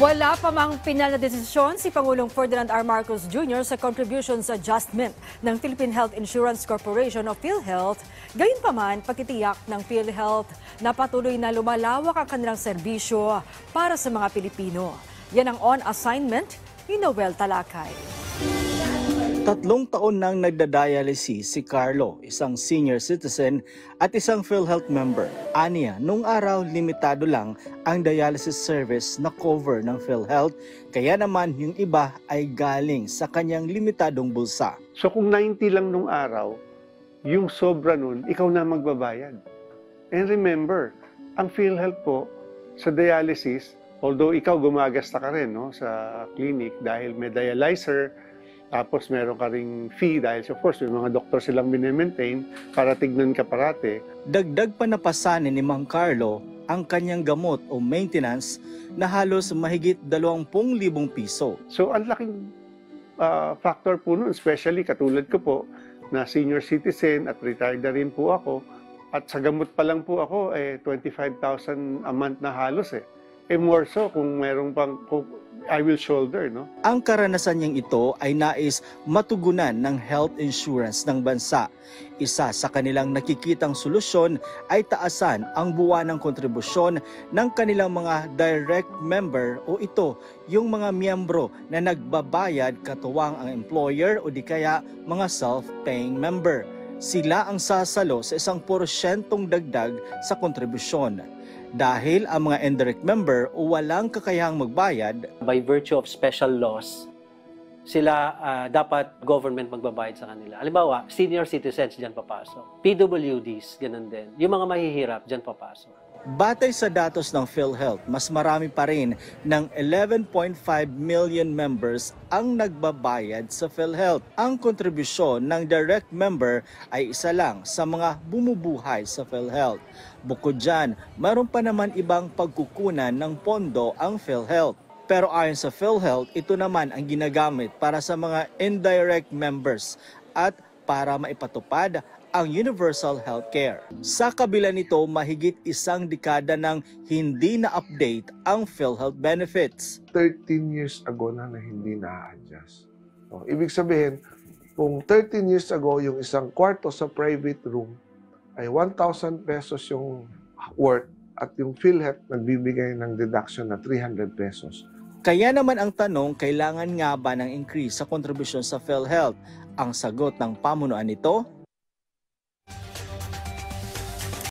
Wala pa mang pinal na desisyon si Pangulong Ferdinand R. Marcos Jr. sa contributions adjustment ng Philippine Health Insurance Corporation o PhilHealth. Gayunpaman, pagtitiyak ng PhilHealth na patuloy na lumalawak ang kanilang serbisyo para sa mga Pilipino. Yan ang on-assignment ni Noel Talakay. 3 taon nang nagdadialysis si Carlo, isang senior citizen at isang PhilHealth member. Aniya, nung araw limitado lang ang dialysis service na cover ng PhilHealth, kaya naman yung iba ay galing sa kanyang limitadong bulsa. So kung 90 lang nung araw, yung sobra nun, ikaw na magbabayad. And remember, ang PhilHealth po sa dialysis, although ikaw gumagasta ka rin no, sa clinic dahil may dialyzer, tapos meron ka ring fee dahil of course may mga doktor silang minemaintain para tignan ka parate. Dagdag pa napasanin ni Mang Carlo ang kanyang gamot o maintenance na halos mahigit 20,000 piso. So ang laking factor po nun, especially katulad ko po na senior citizen at retired na rin po ako. At sa gamot pa lang po ako, 25,000 a month na halos eh. More so kung merong pang I will shoulder, no? Ang karanasan niyang ito ay nais matugunan ng health insurance ng bansa. Isa sa kanilang nakikitang solusyon ay taasan ang buwanang kontribusyon ng kanilang mga direct member o ito yung mga miyembro na nagbabayad katuwang ang employer o di kaya mga self-paying member. Sila ang sasalo sa 1% dagdag sa kontribusyon. Dahil ang mga indirect member o walang kakayahang magbayad, by virtue of special laws, sila dapat government magbabayad sa kanila. Halimbawa, senior citizens dyan papasok. PWDs, ganun din. Yung mga mahihirap dyan papasok. batay sa datos ng PhilHealth, mas marami pa rin ng 11.5 million members ang nagbabayad sa PhilHealth. Ang kontribusyon ng direct member ay isa lang sa mga bumubuhay sa PhilHealth. Bukod dyan, mayroon pa naman ibang pagkukunan ng pondo ang PhilHealth. Pero ayon sa PhilHealth, ito naman ang ginagamit para sa mga indirect members at para maipatupad ang universal healthcare. Sa kabila nito, mahigit 1 dekada nang hindi na-update ang PhilHealth benefits. 13 years ago na hindi na-adjust. So, ibig sabihin, kung 13 years ago yung isang kwarto sa private room ay 1,000 pesos yung worth at yung PhilHealth nagbibigay ng deduction na 300 pesos. Kaya naman ang tanong, kailangan nga ba ng increase sa kontribusyon sa PhilHealth? Ang sagot ng pamunuan nito,